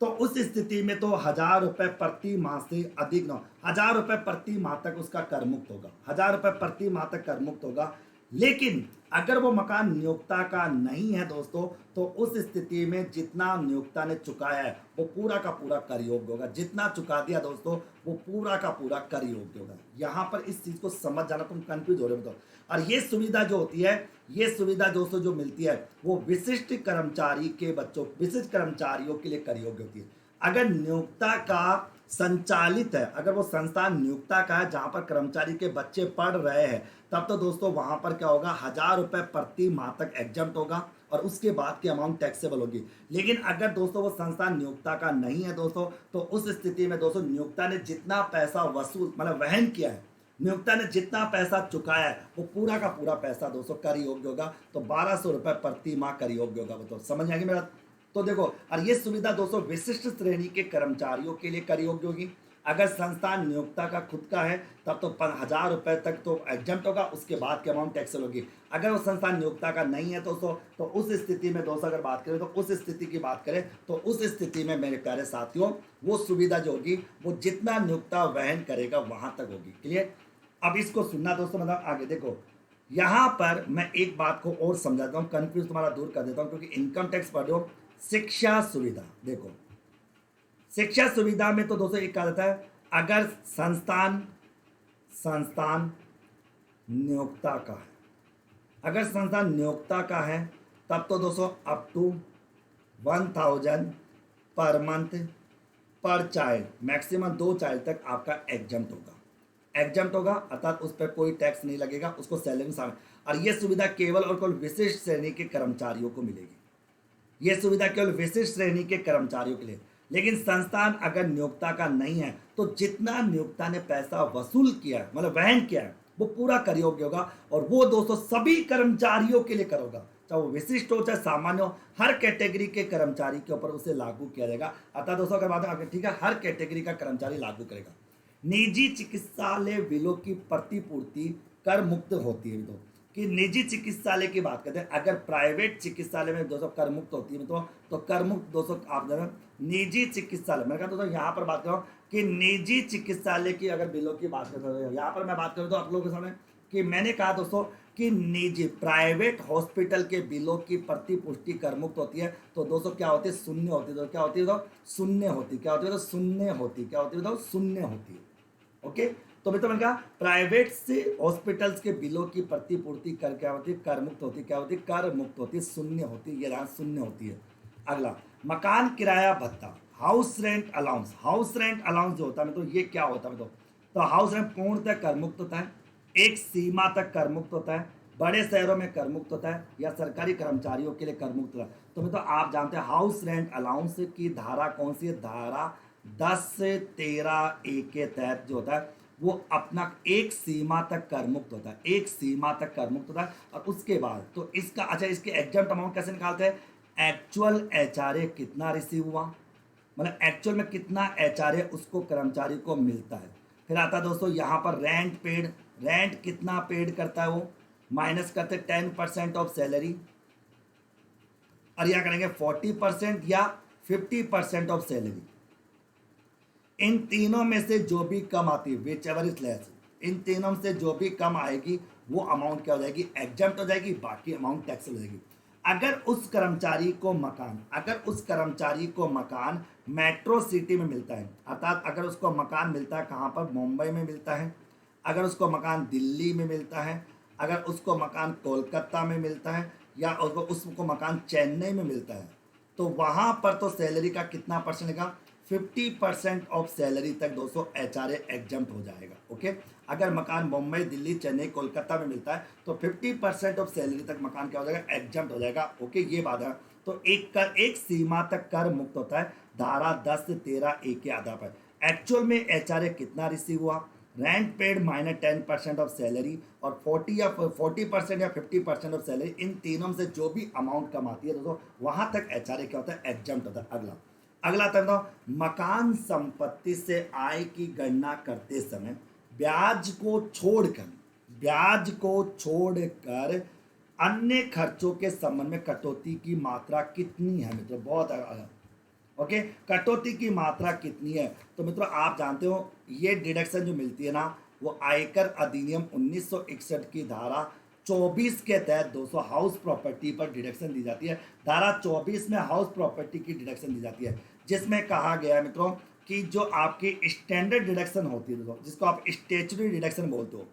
तो उस स्थिति में तो 1000 रुपये प्रति माह से अधिक न, 1000 रुपये प्रति माह तक उसका कर मुक्त होगा, 1000 रुपये प्रति माह तक कर मुक्त होगा। लेकिन अगर वो मकान नियोक्ता का नहीं है दोस्तों, तो उस स्थिति में जितना नियोक्ता ने चुकाया है वो पूरा का पूरा कर योग्य होगा। जितना चुका दिया दोस्तों वो पूरा का पूरा कर योग्य होगा। यहाँ पर इस चीज़ को समझ जाना, तुम कंफ्यूज हो रहे हो तो। और ये सुविधा जो होती है, ये सुविधा दोस्तों जो मिलती है वो विशिष्ट कर्मचारी के बच्चों, विशिष्ट कर्मचारियों के लिए कर योग्य होती है। अगर नियोक्ता का संचालित है, अगर वो संस्थान नियोक्ता का है जहाँ पर कर्मचारी के बच्चे पढ़ रहे हैं, तब तो दोस्तों वहाँ पर क्या होगा, 1000 रुपये प्रति माह तक एग्जम्प्ट होगा और उसके बाद की अमाउंट टैक्सेबल होगी। लेकिन अगर दोस्तों वो संस्थान नियोक्ता का नहीं है दोस्तों, तो उस स्थिति में दोस्तों नियोक्ता ने जितना पैसा वसूल मतलब वहन किया है, नियोक्ता ने जितना पैसा चुकाया है वो पूरा का पूरा पैसा दोस्तों कर योग्य होगा। तो 1200 रुपये प्रति माह कर योग्य होगा। तो समझ आएगी मेरा। तो देखो, और ये सुविधा दोस्तों विशिष्ट श्रेणी के कर्मचारियों के लिए कर योग्य होगी, अगर संस्थान नियोक्ता का खुद का है तब तो 1000 रुपये तक तो एग्जम्प्ट होगा, उसके बाद की अमाउंट टैक्सेबल होगी। अगर वो संस्थान नियोक्ता का नहीं है तो उस स्थिति में दोस्तों अगर बात करें तो उस स्थिति की बात करें तो उस स्थिति में मेरे प्यारे साथियों वो सुविधा जो होगी वो जितना नियोक्ता वहन करेगा वहाँ तक होगी। क्लियर? अब इसको सुनना दोस्तों, मतलब आगे देखो, यहाँ पर मैं एक बात को और समझाता हूँ, कंफ्यूज तुम्हारा दूर कर देता हूँ, क्योंकि इनकम टैक्स पढ़ रहे हो। शिक्षा सुविधा देखो, शिक्षा सुविधा में तो दोस्तों एक कहा जाता है अगर संस्थान संस्थान नियोक्ता का है, अगर संस्थान नियोक्ता का है तब तो दोस्तों अप टू 1000 पर मंथ पर चाइल्ड, मैक्सिमम 2 चाइल्ड तक आपका एग्जम्प्ट होगा। एग्जम्प्ट होगा अर्थात उस पर कोई टैक्स नहीं लगेगा, उसको सैलरी में शामिल। और यह सुविधा केवल और केवल विशिष्ट श्रेणी के कर्मचारियों को मिलेगी। यह सुविधा केवल विशिष्ट श्रेणी के कर्मचारियों के लिए। लेकिन संस्थान अगर नियोक्ता का नहीं है तो जितना नियोक्ता ने पैसा वसूल किया है, मतलब वहन किया है, वो पूरा कर योग्य होगा। और वो दोस्तों सभी कर्मचारियों के लिए कर होगा, चाहे वो विशिष्ट हो चाहे सामान्य हो, हर कैटेगरी के कर्मचारी के ऊपर उसे लागू किया जाएगा। अतः दोस्तों अगर बात है, ठीक है, हर कैटेगरी का कर्मचारी लागू करेगा। निजी चिकित्सालय बिलों की प्रतिपूर्ति कर मुक्त होती है। तो कि निजी चिकित्सालय की बात करते हैं, अगर प्राइवेट चिकित्सालय में दोस्तों कर मुक्त होती है तो कर मुक्त दोस्तों आप निजी चिकित्सालय, मैंने कहा दोस्तों यहाँ पर बात करो कि निजी चिकित्सालय की अगर बिलों की बात करते हैं, यहाँ पर मैं बात करूँ तो आप लोगों के सामने कि मैंने कहा दोस्तों कि निजी प्राइवेट हॉस्पिटल के बिलों की प्रतिपुष्टि कर मुक्त होती है। तो दोस्तों क्या होती है? शून्य होती है। तो क्या होती है? तो शून्य होती। क्या होती है? तो शून्य होती। क्या होती है? तो शून्य होती है। ओके, तो मैंने कहा प्राइवेट से हॉस्पिटल्स के बिलों की प्रतिपूर्ति कर क्या होती है? कर मुक्त होती। क्या होती है? कर मुक्त होती है, शून्य होती है। ये रहा शून्य होती है। अगला, मकान किराया भत्ता, house rent allowance. House rent allowance जो होता है तो ये क्या होता है? तो हाउस रेंट पूर्णतः कर मुक्त होता है, एक सीमा तक कर मुक्त होता है, बड़े शहरों में कर मुक्त होता है या सरकारी कर्मचारियों के लिए कर मुक्त होता है। तो आप जानते हैं हाउस रेंट अलाउंस की धारा कौन सी है? धारा 10 से 13A के तहत जो होता है वो अपना एक सीमा तक कर मुक्त होता है, एक सीमा तक कर मुक्त होता है। और उसके बाद तो इसका अच्छा, इसके एग्जम्प्ट अमाउंट कैसे निकालते हैं? एक्चुअल एचआरए कितना रिसीव हुआ, मतलब एक्चुअल में कितना एचआरए उसको कर्मचारी को मिलता है। फिर आता है दोस्तों यहाँ पर रेंट पेड, रेंट कितना पेड करता है वो, माइनस करते 10% ऑफ सैलरी, और या करेंगे 40% या 50% ऑफ सैलरी। इन तीनों में से जो भी कम आती है, विच एवर इज लेस, इन तीनों से जो भी कम आएगी वो अमाउंट क्या हो जाएगी? एग्जम्प्ट हो जाएगी, बाकी अमाउंट टैक्स हो जाएगी। अगर उस कर्मचारी को मकान, अगर उस कर्मचारी को मकान मेट्रो सिटी में मिलता है, अर्थात अगर उसको मकान मिलता है कहाँ पर? मुंबई में मिलता है, अगर उसको मकान दिल्ली में मिलता है, अगर उसको मकान कोलकाता में मिलता है, या उसको मकान चेन्नई में मिलता है, तो वहाँ पर तो सैलरी का कितना परसेंट लेगा? 50% ऑफ सैलरी तक दोस्तों एचआरए एग्जम्प्ट हो जाएगा। ओके, अगर मकान मुंबई दिल्ली चेन्नई कोलकाता में मिलता है तो 50% ऑफ सैलरी तक मकान क्या हो जाएगा? एग्जम्प्ट हो जाएगा। ओके, ये बात है। तो एक सीमा तक कर मुक्त होता है धारा 10 से 13A के आधार पर। एक्चुअल में एचआरए कितना रिसीव हुआ, rent paid minus 10% of salary, और 40% या 50% ऑफ सैलरी, इन तीनों से जो भी अमाउंट कम आती है दोस्तों वहां तक एचआरए क्या होता है? एग्जम्प्ट होता है। अगला आता है मकान संपत्ति से आय की गणना करते समय ब्याज को छोड़कर अन्य खर्चों के संबंध में कटौती की मात्रा कितनी है मित्रों? बहुत ओके, कटौती की मात्रा कितनी है? तो मित्रों आप जानते हो ये डिडक्शन जो मिलती है ना वो आयकर अधिनियम 1961 की धारा 24 के तहत दोस्तों हाउस प्रॉपर्टी पर डिडक्शन दी जाती है। धारा 24 में हाउस प्रॉपर्टी की डिडक्शन दी जाती है, जिसमें कहा गया है मित्रों कि जो आपकी स्टैंडर्ड डिडक्शन होती है दोस्तों, जिसको आप स्टेचुरी डिडक्शन बोलते हो,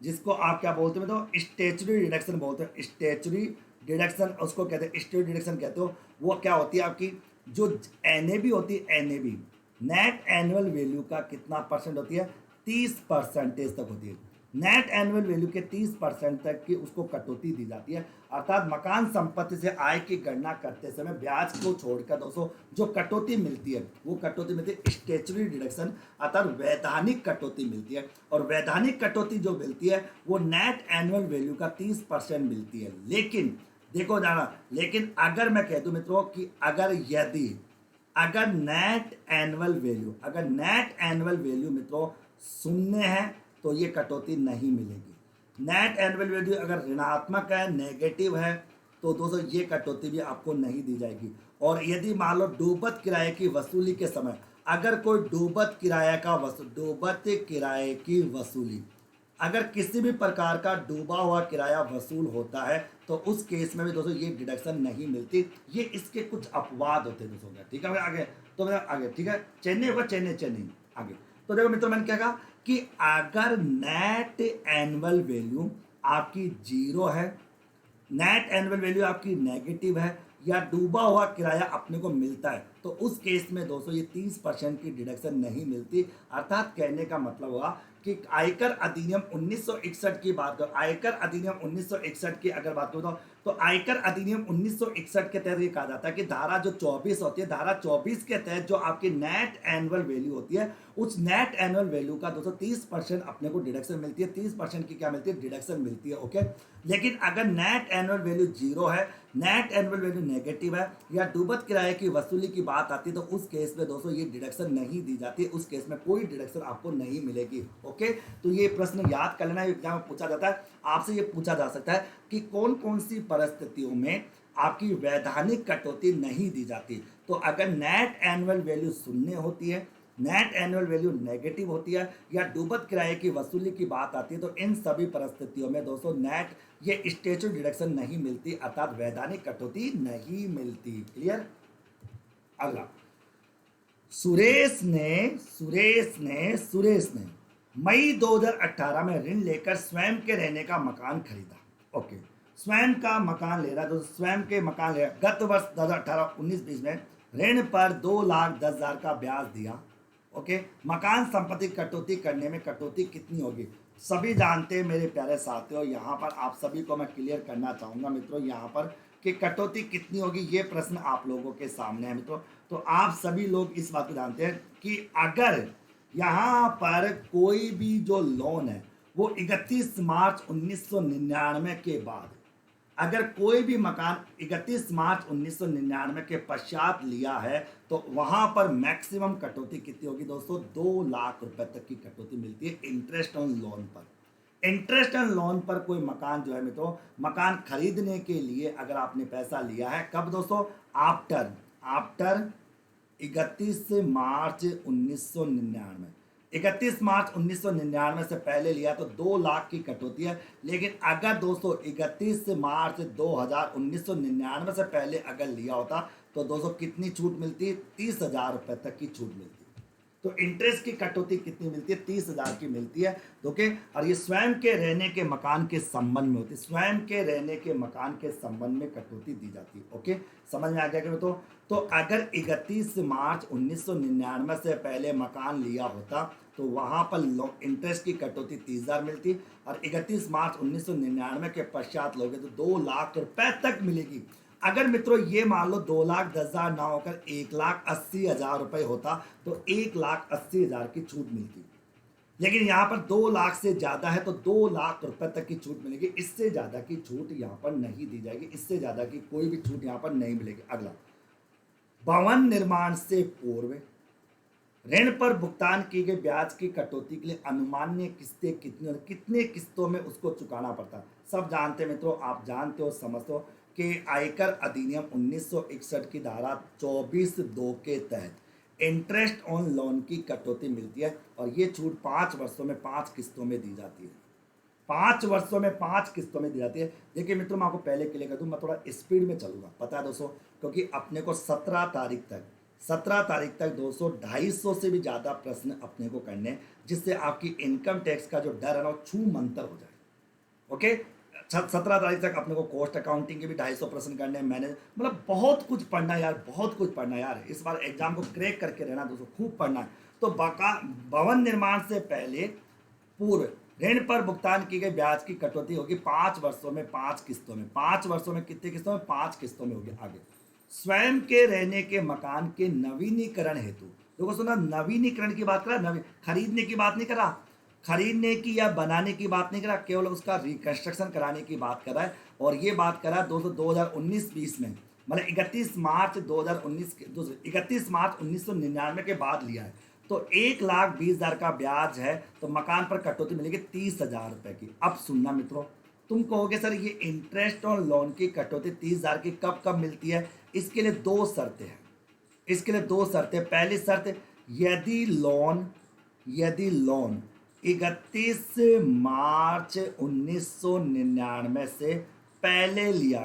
जिसको आप क्या बोलते हो तो स्टेचुरी डिडक्शन बोलते हो, स्टेचुरी डिडक्शन उसको कहते हैं, स्टेचुरी डिडक्शन कहते हो। वो क्या होती है आपकी जो एनएबी होती है, एनएबी नेट एनुअल वैल्यू का कितना परसेंट होती है? 30% तक होती है। नेट एनुअल वैल्यू के 30% तक की उसको कटौती दी जाती है। अर्थात मकान संपत्ति से आय की गणना करते समय ब्याज को छोड़कर दोस्तों जो कटौती मिलती है वो कटौती मिलती है स्टेचुरी डिडक्शन, अर्थात वैधानिक कटौती मिलती है। और वैधानिक कटौती जो मिलती है वो नेट एनुअल वैल्यू का 30% मिलती है। लेकिन देखो जाना, लेकिन अगर मैं कह दूं मित्रों कि अगर अगर नेट एनुअल वैल्यू मित्रों शून्य है तो ये कटौती नहीं मिलेगी। नेट एनुअल वैल्यू अगर ऋणात्मक है, नेगेटिव है, तो दोस्तों ये कटौती भी आपको नहीं दी जाएगी। और यदि मान लो डूबत किराए की वसूली के समय अगर कोई डूबत किराए की वसूली अगर किसी भी प्रकार का डूबा हुआ किराया वसूल होता है तो उस केस में भी दोस्तों ये डिडक्शन नहीं मिलती। ये इसके कुछ अपवाद होते हैं दोस्तों। ठीक है आगे, तो आगे ठीक है, चेन्नई होगा, चेन्नई आगे। तो देखो मित्रों, मैंने क्या कहा कि अगर नेट एनुअल वैल्यू आपकी जीरो है, नेट एनुअल वैल्यू आपकी नेगेटिव है, या डूबा हुआ किराया अपने को मिलता है, तो उस केस में दोस्तों ये 30% की डिडक्शन नहीं मिलती। अर्थात कहने का मतलब हुआ कि आयकर अधिनियम 1961 की बात करो, आयकर अधिनियम 1961 की अगर बात करो तो आयकर अधिनियम 1961 के तहत ये कहा जाता है कि धारा जो 24 होती है, धारा 24 के तहत जो आपकी नेट एनुअल वैल्यू होती है, उस नेट एनुअल वैल्यू का दोस्तों 30% अपने को डिडक्शन मिलती है, 30% की क्या मिलती है, डिडक्शन मिलती है। ओके, लेकिन अगर नेट एनुअल वैल्यू जीरो है, नेट एनुअल वैल्यू नेगेटिव है, या डूबत किराए की वसूली की बात आती है, तो उस केस में दोस्तों ये डिडक्शन नहीं दी जाती, उस केस में कोई डिडक्शन आपको नहीं मिलेगी। ओके, तो ये प्रश्न याद कर लेना, एग्जाम में पूछा जाता है, आपसे ये पूछा जा सकता है कि कौन कौन सी परिस्थितियों में आपकी वैधानिक कटौती नहीं दी जाती। तो अगर नेट एनुअल वैल्यू शून्य होती है, नेट एनुअल वैल्यू नेगेटिव होती है, या डूबत किराए की वसूली की बात आती है, तो इन सभी परिस्थितियों में दोस्तों नेट ये स्टैच्यूट डिडक्शन नहीं मिलती, अर्थात वैधानिक कटौती नहीं मिलती। क्लियर। अगला, सुरेश ने मई 2018 में ऋण लेकर स्वयं के रहने का मकान खरीदा। ओके, स्वयं का मकान ले रहा है, तो स्वयं के मकान ले रहा। गत वर्ष 2018-19-20 में ऋण पर 2,10,000 का ब्याज दिया। ओके, मकान संपत्ति कटौती करने में कटौती कितनी होगी, सभी जानते हैं मेरे प्यारे साथियों। यहाँ पर आप सभी को मैं क्लियर करना चाहूँगा मित्रों, यहाँ पर कि कटौती कितनी होगी, ये प्रश्न आप लोगों के सामने है मित्रों। तो आप सभी लोग इस बात को जानते हैं कि अगर यहाँ पर कोई भी जो लोन है वो 31 मार्च 1999 के बाद, अगर कोई भी मकान 31 मार्च 1999 के पश्चात लिया है, तो वहां पर मैक्सिमम कटौती कितनी होगी दोस्तों, 2 लाख रुपए तक की कटौती मिलती है इंटरेस्ट ऑन लोन पर। इंटरेस्ट ऑन लोन पर कोई मकान जो है मित्रों, मकान खरीदने के लिए अगर आपने पैसा लिया है, कब दोस्तों, आफ्टर 31 मार्च 1999, 31 मार्च 1999 से पहले लिया तो 2 लाख की कटौती है। लेकिन अगर दोस्तों 31 मार्च 1999 से पहले अगर लिया होता तो दोस्तों कितनी छूट मिलती, 30,000 रुपये तक की छूट मिलती। तो इंटरेस्ट की कटौती कितनी मिलती है, 30,000 की मिलती है। ओके, और ये स्वयं के रहने के मकान के संबंध में होती है, स्वयं के रहने के मकान के संबंध में कटौती दी जाती है। ओके, समझ में आ गया कि तो अगर 31 मार्च 1999 से पहले मकान लिया होता तो वहाँ पर इंटरेस्ट की कटौती 30,000 मिलती, और 31 मार्च 1999 के पश्चात लोगे तो 2 लाख रुपए तक मिलेगी। अगर मित्रों ये मान लो 2,10,000 ना होकर 1,80,000 रुपए होता तो 1,80,000 की छूट मिलती, लेकिन यहाँ पर 2 लाख से ज़्यादा है तो 2 लाख रुपए तक की छूट मिलेगी। इससे ज़्यादा की छूट यहाँ पर नहीं दी जाएगी, इससे ज़्यादा की कोई भी छूट यहाँ पर नहीं मिलेगी। अगला, भवन निर्माण से पूर्व ऋण पर भुगतान की गई ब्याज की कटौती के लिए अनुमान्य किस्तें कितनी और कितने किस्तों में उसको चुकाना पड़ता है, सब जानते हैं मित्रों, आप जानते हो, समझते हो कि आयकर अधिनियम 1961 की धारा 24(2) के तहत इंटरेस्ट ऑन लोन की कटौती मिलती है, और ये छूट 5 वर्षों में 5 किस्तों में दी जाती है। 5 वर्षों में 5 किस्तों में दी जाती है। देखिए मित्रों, मैं आपको पहले क्लियर कर दूँ, मैं थोड़ा स्पीड में चलूँगा, पता है दोस्तों, क्योंकि अपने को 17 तारीख तक दोस्तों 250 से भी ज़्यादा प्रश्न अपने को करने, जिससे आपकी इनकम टैक्स का जो डर है ना छू मंतर हो जाए। ओके, 17 तारीख तक अपने को कॉस्ट अकाउंटिंग के भी 250 प्रश्न करने, मैंने मतलब बहुत कुछ पढ़ना यार, बहुत कुछ पढ़ना यार, इस बार एग्जाम को क्रैक करके रहना दोस्तों, खूब पढ़ना है। तो भवन निर्माण से पहले पूर्व ऋण पर भुगतान की गई ब्याज की कटौती होगी 5 वर्षों में 5 किस्तों में। 5 वर्षों में कितने किस्तों में, 5 किस्तों में होगी। आगे, स्वयं के रहने के मकान के नवीनीकरण हेतु, देखो सुना, नवीनीकरण की बात करा, खरीदने की बात नहीं करा, खरीदने की या बनाने की बात नहीं करा, केवल उसका रिकंस्ट्रक्शन कराने की बात कर रहा है। और ये बात करा दोस्तों 2019-20 में मतलब 31 मार्च के बाद लिया है, तो 1,20,000 का ब्याज है, तो मकान पर कटौती मिलेगी 30,000 रुपए की। अब सुनना मित्रों, तुम कहोगे सर ये इंटरेस्ट और लोन की कटौती 30,000 की कब कब मिलती है? इसके लिए दो शर्तें हैं। इसके लिए दो शर्तें। पहली शर्त, यदि लोन यदि लोन 31 मार्च 1999 से पहले लिया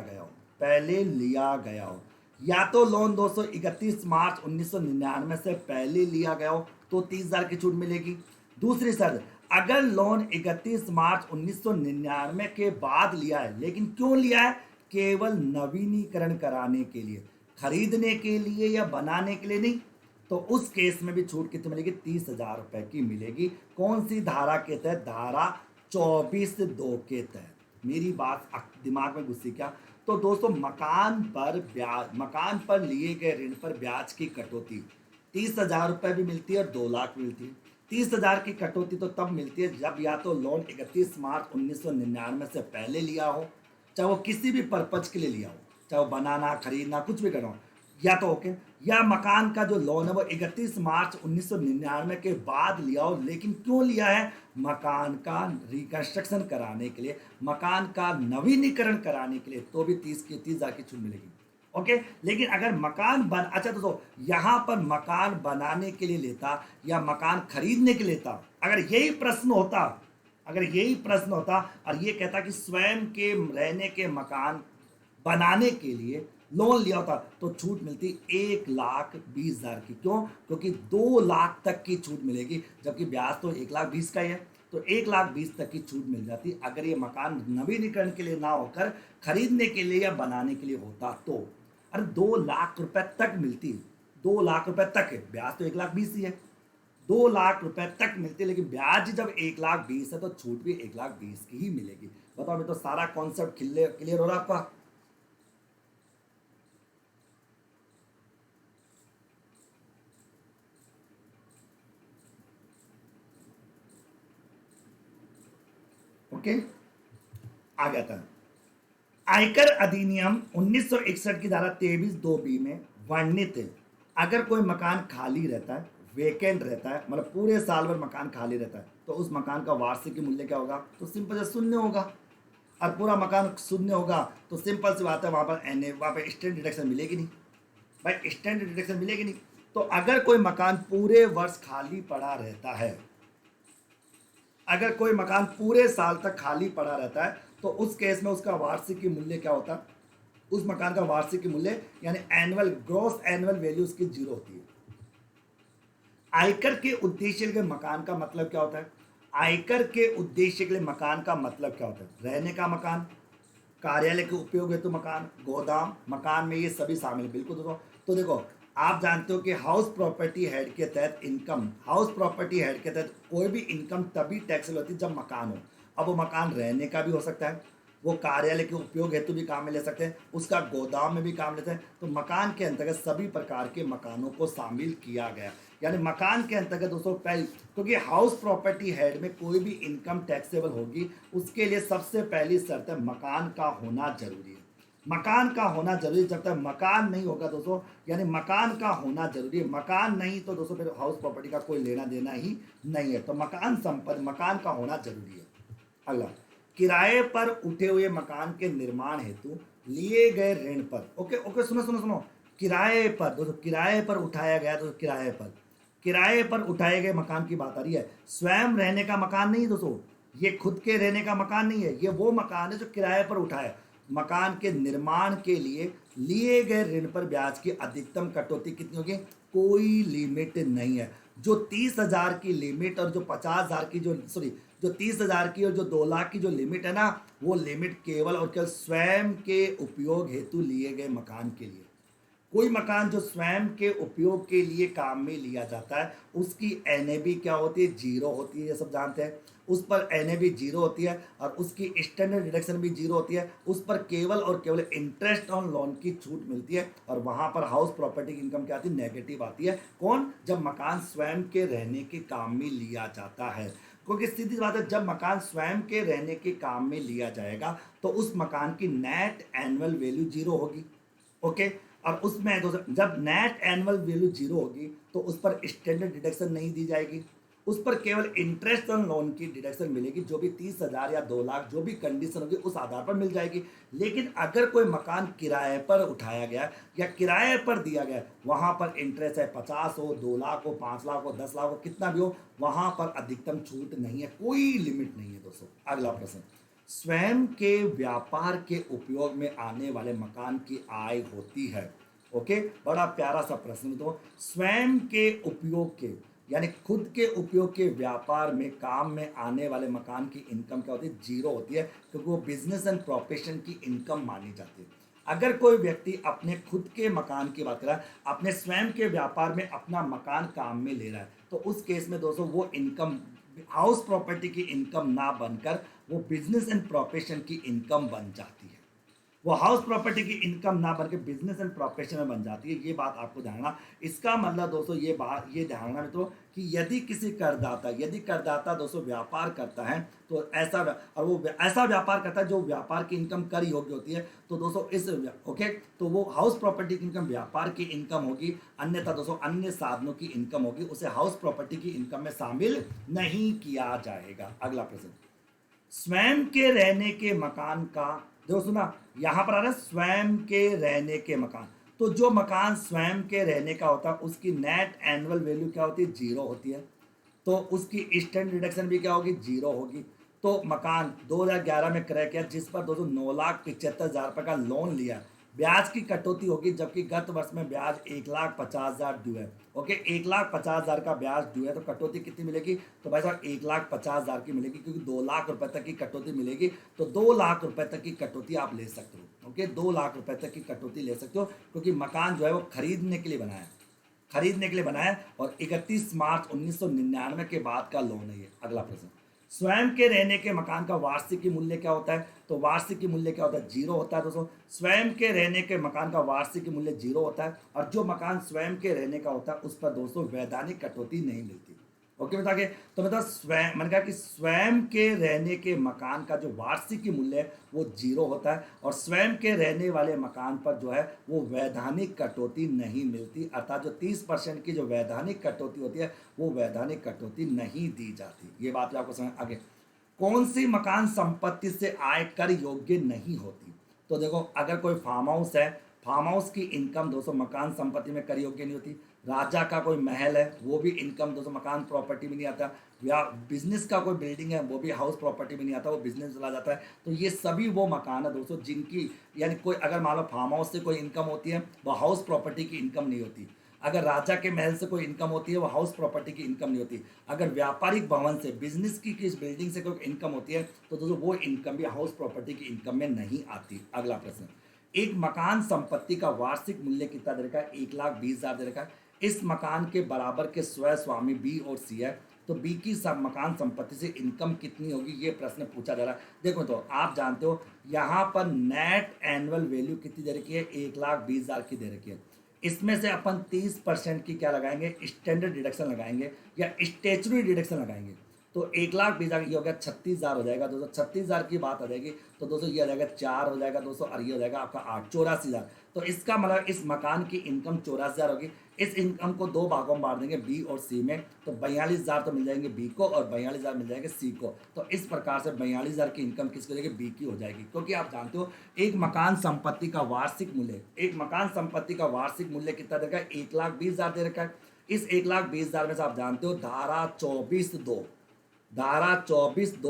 गया हो, या तो लोन दोस्तों 31 मार्च 1999 से पहले लिया गया हो तो 30,000 की छूट मिलेगी। दूसरी शर्त, अगर लोन 31 मार्च 1999 के बाद लिया है, लेकिन क्यों लिया है? केवल नवीनीकरण कराने के लिए, खरीदने के लिए या बनाने के लिए नहीं, तो उस केस में भी छूट कितनी मिलेगी? 30,000 रुपए की मिलेगी। कौन सी धारा के तहत? धारा 24(2) के तहत। मेरी बात दिमाग में घुसी क्या? तो दोस्तों मकान पर लिए गए ऋण पर ब्याज की कटौती 30,000 रुपए भी मिलती है और 2 लाख मिलती है। 30,000 की कटौती तो तब मिलती है जब या तो लोन 31 मार्च 1999 से पहले लिया हो, चाहे वो किसी भी पर्पज के लिए लिया हो, चाहे वो बनाना खरीदना कुछ भी करना हो, या तो ओके, या मकान का जो लोन है वो 31 मार्च 1999 के बाद लिया हो, लेकिन क्यों लिया है? मकान का रिकंस्ट्रक्शन कराने के लिए, मकान का नवीनीकरण कराने के लिए, तो भी 30,000 की छूट मिलेगी। ओके, लेकिन अगर मकान बन अच्छा दोस्तों, यहाँ पर मकान बनाने के लिए लेता या मकान खरीदने के लिए लेता, अगर यही प्रश्न होता और ये कहता कि स्वयं के रहने के मकान बनाने के लिए लोन लिया होता, तो छूट मिलती 1,20,000 की। क्यों? क्योंकि 2 लाख तक की छूट मिलेगी, जबकि ब्याज तो 1,20,000 का ही है, तो 1,20,000 तक की छूट मिल जाती अगर ये मकान नवीनीकरण के लिए ना होकर खरीदने के लिए या बनाने के लिए होता तो। अरे 2 लाख रुपए तक मिलती, 2 लाख रुपए तक है, ब्याज तो 1,20,000 ही है, 2 लाख रुपए तक मिलती है, लेकिन ब्याज जब 1,20,000 है तो छूट भी 1,20,000 की ही मिलेगी। बताओ, मैं तो सारा कॉन्सेप्ट क्लियर हो रहा है आपका? ओके, आ गया था। आयकर अधिनियम 1961 की धारा 23(2)(b) में वर्णित है, अगर कोई मकान खाली रहता है, वेकेंट रहता है, मतलब पूरे साल भर मकान खाली रहता है, तो उस मकान का वार्षिक मूल्य क्या होगा? तो सिंपल से शून्य होगा। और पूरा मकान शून्य होगा तो सिंपल सी बात है, वहाँ पर स्टैंड डिडक्शन मिलेगी नहीं भाई, स्टैंड डिडक्शन मिलेगी नहीं। तो अगर कोई मकान पूरे वर्ष खाली पड़ा रहता है, अगर कोई मकान पूरे साल तक खाली पड़ा रहता है, तो उस केस में उसका वार्षिक मूल्य क्या होता है? उस मकान का वार्षिक मूल्य यानी ग्रॉस एनुअल वैल्यू उसकी 0 होती है। आयकर के उद्देश्य के लिए मकान का मतलब क्या होता है? आयकर के उद्देश्य के लिए मकान का मतलब क्या होता है? रहने का मकान, कार्यालय के उपयोग हेतु मकान, गोदाम, मकान में ये सभी शामिल है। बिल्कुल दोस्तों। तो देखो, आप जानते हो कि हाउस प्रॉपर्टी हेड के तहत कोई भी इनकम तभी टैक्सेबल होती है जब मकान हो। अब वो मकान रहने का भी हो सकता है, वो कार्यालय के उपयोग हेतु भी काम में ले सकते हैं, उसका गोदाम में भी काम लेते हैं। तो मकान के अंतर्गत सभी प्रकार के मकानों को शामिल किया गया, यानी मकान के अंतर्गत दोस्तों पहले, क्योंकि हाउस प्रॉपर्टी हेड में कोई भी इनकम टैक्सेबल होगी, उसके लिए सबसे पहली शर्त है मकान का होना जरूरी है। मकान का होना जरूरी, जब तक मकान नहीं होगा दोस्तों, यानी मकान का होना जरूरी है, मकान नहीं तो दोस्तों फिर हाउस प्रॉपर्टी का कोई लेना देना ही नहीं है। तो मकान का होना जरूरी है। अगला, किराए पर उठे हुए मकान के निर्माण हेतु लिए गए ऋण पर, ओके ओके, सुनो सुनो सुनो, किराए पर दोस्तों, किराए पर उठाया गया, तो किराए पर उठाए गए मकान की बात आ रही है। स्वयं रहने का मकान नहीं दोस्तों, ये खुद के रहने का मकान नहीं है, ये वो मकान है जो किराए पर उठा है। मकान के निर्माण के लिए लिए गए ऋण पर ब्याज की अधिकतम कटौती कितनी होगी? कोई लिमिट नहीं है। जो 30,000 की लिमिट और जो 50,000 की जो 30,000 की और जो 2 लाख की जो लिमिट है ना, वो लिमिट केवल और केवल स्वयं के उपयोग हेतु लिए गए मकान के लिए। कोई मकान जो स्वयं के उपयोग के लिए काम में लिया जाता है, उसकी एनएबी क्या होती है? 0 होती है, ये सब जानते हैं। उस पर एनएबी 0 होती है और उसकी स्टैंडर्ड डिडक्शन भी 0 होती है। उस पर केवल और केवल इंटरेस्ट ऑन लोन की छूट मिलती है, और वहाँ पर हाउस प्रॉपर्टी की इनकम क्या आती है? नेगेटिव आती है। कौन? जब मकान स्वयं के रहने के काम में लिया जाता है। क्योंकि सीधी बात है, जब मकान स्वयं के रहने के काम में लिया जाएगा तो उस मकान की नेट एनुअल वैल्यू 0 होगी। ओके। और उसमें दोस्तों जब नेट एनुअल वैल्यू जीरो होगी तो उस पर स्टैंडर्ड डिडक्शन नहीं दी जाएगी, उस पर केवल इंटरेस्ट ऑन लोन की डिडक्शन मिलेगी, जो भी 30,000 या 2 लाख जो भी कंडीशन होगी उस आधार पर मिल जाएगी। लेकिन अगर कोई मकान किराए पर उठाया गया या किराए पर दिया गया, वहां पर इंटरेस्ट है 50 हो, 2 लाख हो, 5 लाख हो, 10 लाख हो, कितना भी हो, वहां पर अधिकतम छूट नहीं है, कोई लिमिट नहीं है दोस्तों। अगला प्रश्न, स्वयं के व्यापार के उपयोग में आने वाले मकान की आय होती है। ओके, बड़ा प्यारा सा प्रश्न। तो स्वयं के उपयोग के यानी खुद के उपयोग के व्यापार में काम में आने वाले मकान की इनकम क्या होती है? जीरो होती है, क्योंकि वो बिजनेस एंड प्रोफेशन की इनकम मानी जाती है। अगर कोई व्यक्ति अपने खुद के मकान की बात कर रहा है, अपने स्वयं के व्यापार में अपना मकान काम में ले रहा है, तो उस केस में दोस्तों वो इनकम हाउस प्रॉपर्टी की इनकम ना बनकर वो बिजनेस एंड प्रोफेशन की इनकम बन जाती है। वो हाउस प्रॉपर्टी की इनकम ना बनकर बिजनेस एंड प्रोफेशन में बन जाती है। ये बात आपको ध्यान, इसका मतलब दोस्तों ये ध्यान में तो कि यदि करदाता दोस्तों व्यापार करता है तो ऐसा और वो ऐसा व्यापार करता है जो व्यापार की इनकम कर योग्य होती है, तो दोस्तों इस ओके, तो वो हाउस प्रॉपर्टी की इनकम व्यापार की इनकम होगी, अन्यथा दोस्तों अन्य साधनों की इनकम होगी, उसे हाउस प्रॉपर्टी की इनकम में शामिल नहीं किया जाएगा। अगला प्रश्न, स्वयं के रहने के मकान का, देखो सुना, यहां पर आ रहा है स्वयं के रहने के मकान, तो जो मकान स्वयं के रहने का होता है उसकी नेट एनुअल वैल्यू क्या होती है? जीरो होती है, तो उसकी स्टैंड डिडक्शन भी क्या होगी? जीरो होगी। तो मकान 2011 में क्रय किया जिस पर दोस्तों 9,75,000 रुपये का लोन लिया, ब्याज की कटौती होगी, जबकि गत वर्ष में ब्याज 1,50,000 ड्यू है। ओके, 1,50,000 का ब्याज ड्यू है, तो कटौती कितनी मिलेगी? तो भाई साहब 1,50,000 की मिलेगी, क्योंकि 2 लाख रुपए तक की कटौती मिलेगी, तो 2 लाख रुपए तक की कटौती आप ले सकते हो। ओके, 2 लाख रुपए तक की कटौती ले सकते हो, क्योंकि मकान जो है वो खरीदने के लिए बनाया है, और 31 मार्च 1999 के बाद का लोन है ये। अगला प्रश्न, स्वयं के रहने के मकान का वार्षिक मूल्य क्या होता है? तो वार्षिक मूल्य क्या होता है? जीरो होता है दोस्तों। स्वयं के रहने के मकान का वार्षिक मूल्य जीरो होता है, और जो मकान स्वयं के रहने का होता है उस पर दोस्तों वैधानिक कटौती नहीं मिलती। ओके, बता के तो मतलब स्वयं, मैंने कहा कि स्वयं के रहने के मकान का जो वार्षिक मूल्य है वो जीरो होता है, और स्वयं के रहने वाले मकान पर जो है वो वैधानिक कटौती नहीं मिलती, अर्थात जो 30% की जो वैधानिक कटौती होती है वो वैधानिक कटौती नहीं दी जाती। ये बात आपको समझ आगे। कौन सी मकान संपत्ति से आय कर योग्य नहीं होती? तो देखो, अगर कोई फार्म हाउस है, फार्म हाउस की इनकम दोस्तों मकान संपत्ति में कर योग्य नहीं होती। राजा का कोई महल है, वो भी इनकम दोस्तों मकान प्रॉपर्टी में नहीं आता। या बिजनेस का कोई बिल्डिंग है, वो भी हाउस प्रॉपर्टी में नहीं आता, वो बिजनेस चला जाता है। तो ये सभी वो मकान है दोस्तों जिनकी, यानी कोई अगर मान लो फार्म हाउस से कोई इनकम होती है, वो हाउस प्रॉपर्टी की इनकम नहीं होती। अगर राजा के महल से कोई इनकम होती है, वो हाउस प्रॉपर्टी की इनकम नहीं होती। अगर व्यापारिक भवन से, बिजनेस की किस बिल्डिंग से कोई इनकम होती है, तो दोस्तों वो इनकम भी हाउस प्रॉपर्टी की इनकम में नहीं आती। अगला प्रश्न, एक मकान संपत्ति का वार्षिक मूल्य कितना दे रखा है? 1,20,000 दे रखा है। इस मकान के बराबर के स्वयं स्वामी बी और सी है, तो बी की सब मकान संपत्ति से इनकम कितनी होगी, ये प्रश्न पूछा जा रहा है। देखो, तो आप जानते हो यहाँ पर नेट एनुअल वैल्यू कितनी दे रखी है? 1,20,000 की दे रखी है। इसमें से अपन 30% की क्या लगाएंगे? स्टैंडर्ड डिडक्शन लगाएंगे या स्टेचुरी डिडक्शन लगाएंगे। तो 1,20,000 ये हो गया 36,000 हो जाएगा दोस्तों। 36,000 की बात आ जाएगी तो दोस्तों ये आ जाएगा 4 हो जाएगा दोस्तों, और ये हो जाएगा आपका 8, 84,000। तो इसका मतलब इस मकान की इनकम 84,000 होगी। इस इनकम को 2 भागों में बांट देंगे, बी और सी में, तो 42,000 तो मिल जाएंगे बी को और 42,000 मिल जाएंगे सी को। तो इस प्रकार से 42,000 की इनकम किसकी हो जाएगी? बी की हो जाएगी। क्योंकि आप जानते हो एक मकान संपत्ति का वार्षिक मूल्य, कितना देगा? 1,20,000 दे रखा है। इस 1,20,000 में से आप जानते हो धारा 24(2)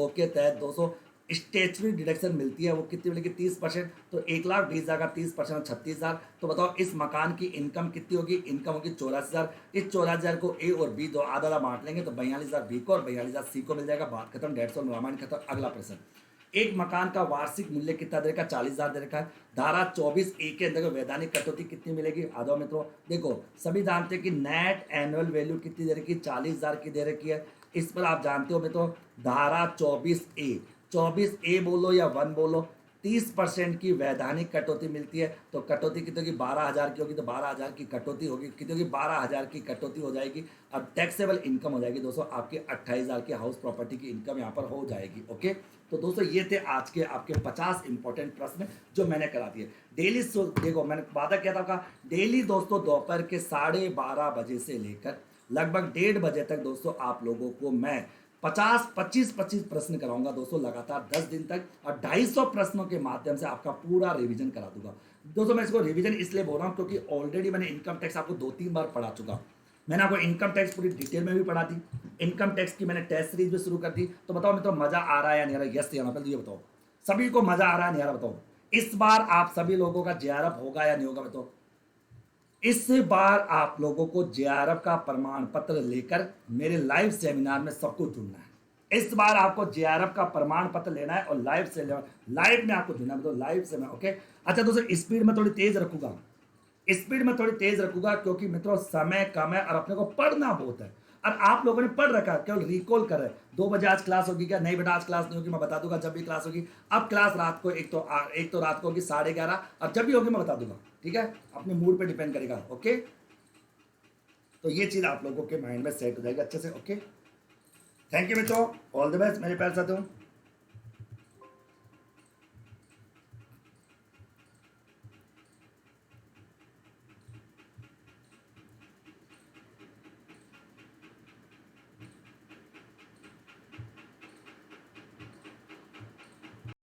के तहत 200 स्टेचुरी डिडक्शन मिलती है, वो कितनी मिलेगी? 30%। तो 1,20,000 का 30% 36,000। तो बताओ इस मकान की इनकम कितनी होगी? इनकम होगी 84,000। इस 84,000 को ए और बी दो आधा बांट लेंगे, तो 42,000 बी को और 42,000 सी को मिल जाएगा। बात खत्म, 150 रामायण खत्म। अगला प्रश्न, एक मकान का वार्षिक मूल्य कितना दे रखा है? 40,000 दे रखा है। धारा 24(a) के अंदर वैधानिक कटौती कितनी मिलेगी? आ जाओ मित्रों, देखो सभी जानते हैं कि नेट एनुअल वैल्यू कितनी दे रखी है? 40,000 की दे रखी है। इस पर आप जानते हो मित्रों धारा 24(a) बोलो या 1 बोलो, 30% की वैधानिक कटौती मिलती है। तो कटौती कितनी होगी, 12,000 की होगी तो 12,000 की कटौती होगी, कितनी होगी, 12,000 की कटौती हो जाएगी। अब टैक्सेबल इनकम हो जाएगी दोस्तों आपकी 28,000 की हाउस प्रॉपर्टी की इनकम यहाँ पर हो जाएगी। ओके, तो दोस्तों ये थे आज के आपके 50 इंपॉर्टेंट प्रश्न जो मैंने करा दिए। डेली देखो मैंने वादा किया था आपका, डेली दोस्तों दोपहर के 12:30 बजे से लेकर लगभग 1:30 बजे तक दोस्तों आप लोगों को मैं 25 प्रश्न कराऊंगा दोस्तों लगातार 10 दिन तक, और 250 प्रश्नों के माध्यम से आपका पूरा रिवीजन करा दूंगा। दोस्तों मैं इसको रिवीजन इसलिए बोल रहा हूं क्योंकि ऑलरेडी मैंने इनकम टैक्स आपको 2-3 बार पढ़ा चुका हूं। मैंने आपको इनकम टैक्स पूरी डिटेल में भी पढ़ा दी, इनकम टैक्स की मैंने टेस्ट सीरीज भी शुरू कर दी। तो बताओ मित्रों मजा आ रहा है या नहीं आ रहा है? यस या नो, पहले ये बताओ सभी को मजा आ रहा है नहीं आ रहा? बताओ इस बार आप सभी लोगों का जेआरएफ होगा या नहीं होगा? बताओ इस बार आप लोगों को जेआरएफ का प्रमाण पत्र लेकर मेरे लाइव सेमिनार में सबको जुड़ना है। इस बार आपको जेआरएफ का प्रमाण पत्र लेना है और लाइव से लाइव में आपको जुड़ना है, मतलब लाइव से मैं। ओके, अच्छा दोस्तों स्पीड में थोड़ी तेज रखूंगा, स्पीड में थोड़ी तेज रखूंगा क्योंकि मित्रों समय कम है और अपने को पढ़ना बहुत है। और आप लोगों ने पढ़ रखा है, केवल रिकॉल कर रहे हैं। 2 बजे आज क्लास होगी क्या? नहीं बेटा आज क्लास नहीं होगी, मैं बता दूंगा जब भी क्लास होगी। अब क्लास रात को एक तो रात को होगी 11:30, और जब भी होगी मैं बता दूंगा, ठीक है? अपने मूड पे डिपेंड करेगा। ओके, तो ये चीज आप लोगों के माइंड में सेट हो जाएगी अच्छे से। ओके, थैंक यू मित्रों, ऑल द बेस्ट मेरे प्यारे साथियों।